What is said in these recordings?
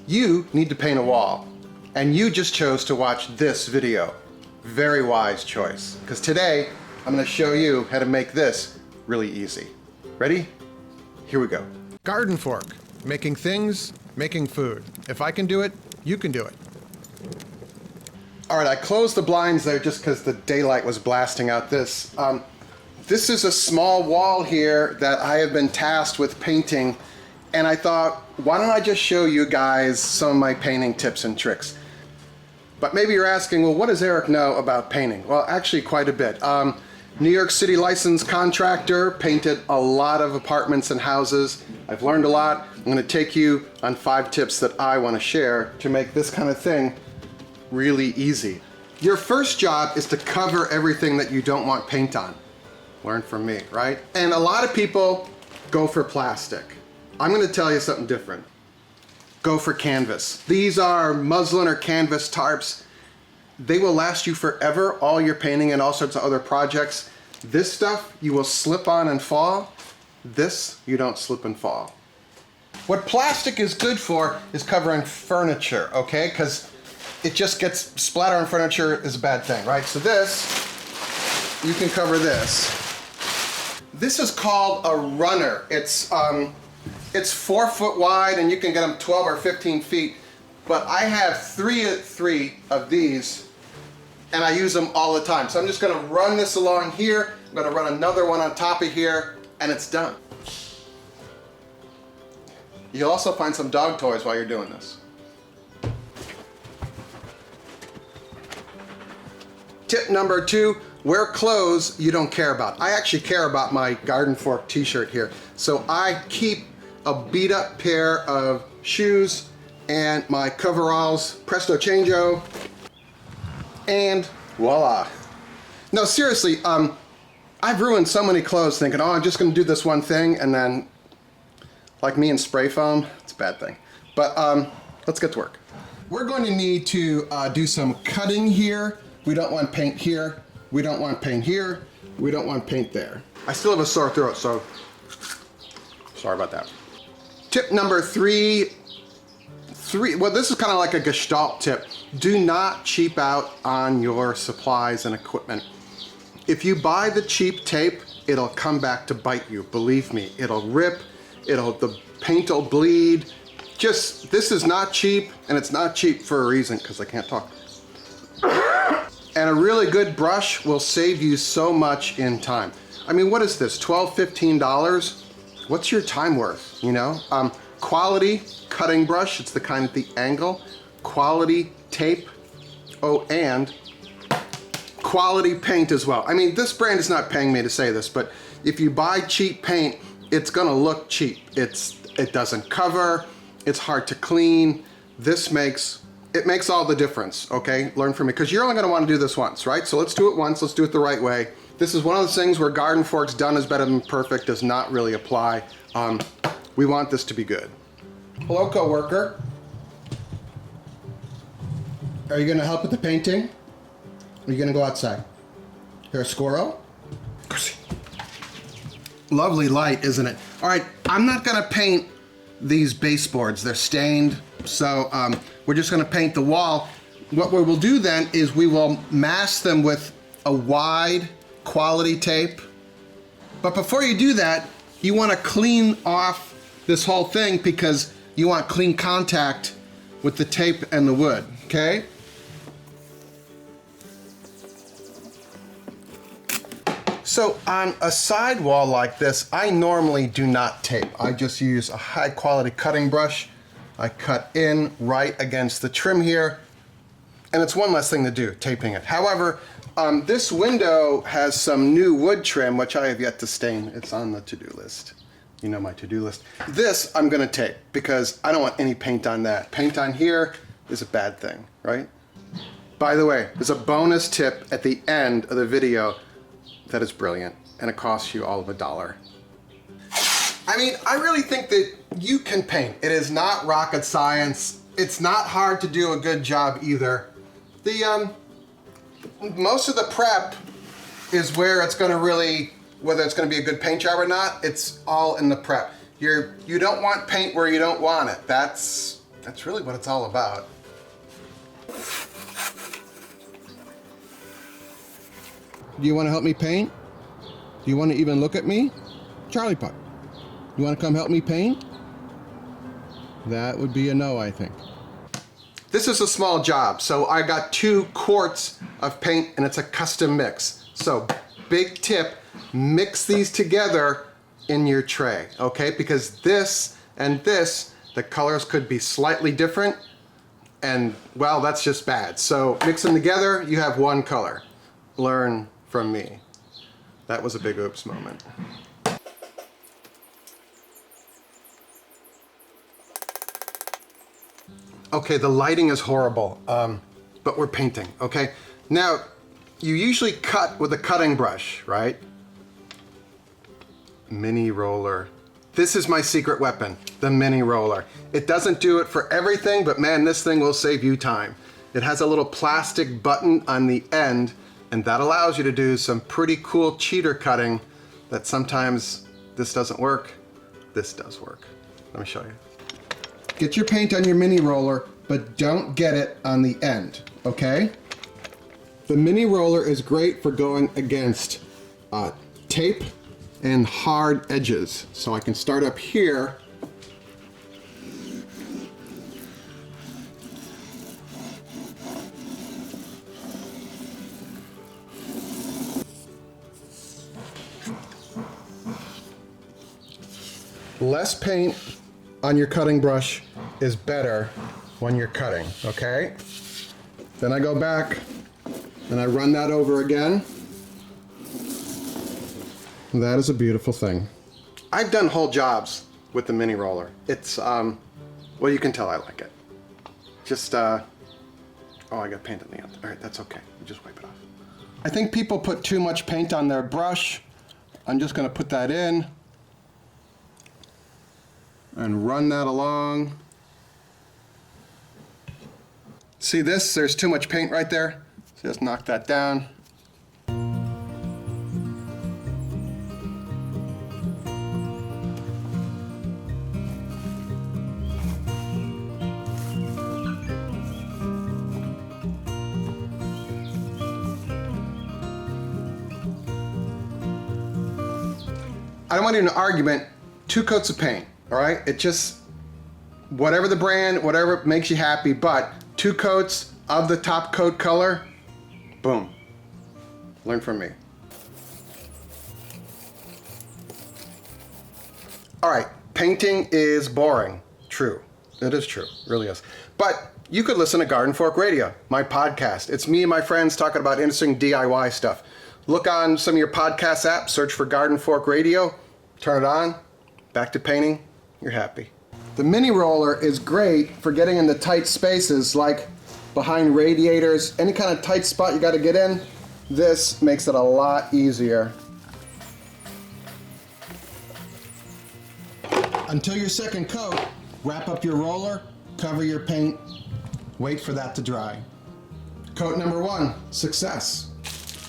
You need to paint a wall, and you just chose to watch this video. Very wise choice, because today I'm going to show you how to make this really easy. Ready? Here we go. GardenFork, making things, making food. If I can do it, you can do it. All right, I closed the blinds there just because the daylight was blasting out this. This is a small wall here that I have been tasked with painting, and I thought, why don't I just show you guys some of my painting tips and tricks? But maybe you're asking, well, what does Eric know about painting? Well, actually quite a bit. New York City licensed contractor, painted a lot of apartments and houses. I've learned a lot. I'm going to take you on 5 tips that I want to share to make this kind of thing really easy. Your first job is to cover everything that you don't want paint on. Learn from me, right? And a lot of people go for plastic. I'm going to tell you something different. Go for canvas. These are muslin or canvas tarps. They will last you forever, all your painting and all sorts of other projects. This stuff you will slip on and fall. This you don't slip and fall. What plastic is good for is covering furniture, okay? Because it just gets splatter on furniture is a bad thing, right? So this, you can cover this. This is called a runner. It's 4 foot wide and you can get them 12 or 15 feet. But I have three of these and I use them all the time. So I'm just gonna run this along here. I'm gonna run another one on top of here and it's done. You'll also find some dog toys while you're doing this. Tip number 2, wear clothes you don't care about. I actually care about my GardenFork t-shirt here. So I keep a beat up pair of shoes and my coveralls, presto changeo, and voila. No, seriously, I've ruined so many clothes thinking, oh, I'm just gonna do this one thing, and then, like me and spray foam, it's a bad thing. But let's get to work. We're going to need to do some cutting here. We don't want paint here. We don't want paint here. We don't want paint there. I still have a sore throat, so sorry about that. Tip number 3, well, this is kind of like a gestalt tip. Do not cheap out on your supplies and equipment. If you buy the cheap tape, it'll come back to bite you. Believe me, it'll rip, the paint will bleed. This is not cheap, and it's not cheap for a reason, because I can't talk. And a really good brush will save you so much in time. I mean, what is this, $12, $15? What's your time worth, you know? Quality cutting brush, it's the kind at the angle. Quality tape, oh, and quality paint as well. I mean, this brand is not paying me to say this, but if you buy cheap paint, it's gonna look cheap. It doesn't cover, it's hard to clean. It makes all the difference, okay? Learn from me, because you're only gonna wanna do this once, right? So let's do it once, let's do it the right way. This is one of those things where GardenFork's done is better than perfect does not really apply. We want this to be good. Hello, coworker. Are you gonna help with the painting? Or are you gonna go outside? Hear a squirrel? Lovely light, isn't it? All right, I'm not gonna paint these baseboards. They're stained, so we're just gonna paint the wall. What we will do then is we will mask them with a wide quality tape. But before you do that, you wanna clean off this whole thing because you want clean contact with the tape and the wood, okay? So on a side wall like this, I normally do not tape. I just use a high quality cutting brush. I cut in right against the trim here, and it's one less thing to do, taping it. However, this window has some new wood trim, which I have yet to stain. It's on the to-do list. You know my to-do list. This I'm gonna tape because I don't want any paint on that. Paint on here is a bad thing, right? By the way, there's a bonus tip at the end of the video that is brilliant, and it costs you all of $1. I mean, I really think that you can paint. It is not rocket science. It's not hard to do a good job either. Most of the prep is where it's gonna really, whether it's gonna be a good paint job or not, it's all in the prep. You don't want paint where you don't want it. That's That's really what it's all about. Do you want to help me paint? Do you want to even look at me? Charlie Puck, you want to come help me paint? That would be a no, I think. This is a small job, so I got 2 quarts of paint and it's a custom mix. So big tip, mix these together in your tray, okay? Because this and this, the colors could be slightly different, and well, that's just bad. So mix them together, you have one color. Learn from me. That was a big oops moment. Okay, the lighting is horrible, but we're painting, okay? Now, you usually cut with a cutting brush, right? Mini roller. This is my secret weapon, the mini roller. It doesn't do it for everything, but man, this thing will save you time. It has a little plastic button on the end, and that allows you to do some pretty cool cheater cutting that sometimes this doesn't work. This does work. Let me show you. Get your paint on your mini roller, but don't get it on the end, okay? The mini roller is great for going against tape and hard edges. So I can start up here. Less paint on your cutting brush is better when you're cutting, okay? Then I go back and I run that over again. That is a beautiful thing. I've done whole jobs with the mini roller. It's, well, you can tell I like it. Just, oh, I got paint on the end. All right, that's okay. Just wipe it off. I think people put too much paint on their brush. I'm just gonna put that in and run that along. See this? There's too much paint right there. So just knock that down. I don't want an argument, 2 coats of paint, all right? It just, whatever the brand, whatever makes you happy, but 2 coats of the top coat color, boom. Learn from me. All right, painting is boring. True, it is true, it really is. But you could listen to GardenFork Radio, my podcast. It's me and my friends talking about interesting DIY stuff. Look on some of your podcast apps, search for GardenFork Radio, turn it on, back to painting, you're happy. The mini roller is great for getting in the tight spaces like behind radiators, any kind of tight spot you gotta get in. This makes it a lot easier. Until your second coat, wrap up your roller, cover your paint, wait for that to dry. Coat number 1, success.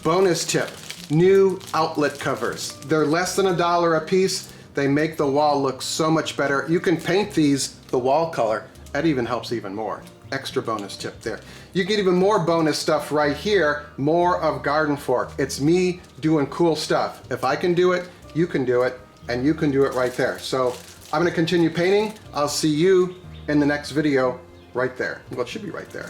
Bonus tip, new outlet covers. They're less than $1 a piece. They make the wall look so much better. You can paint these the wall color. That even helps even more. Extra bonus tip there. You get even more bonus stuff right here, more of GardenFork. It's me doing cool stuff. If I can do it, you can do it, and you can do it right there. So I'm gonna continue painting. I'll see you in the next video right there. Well, it should be right there.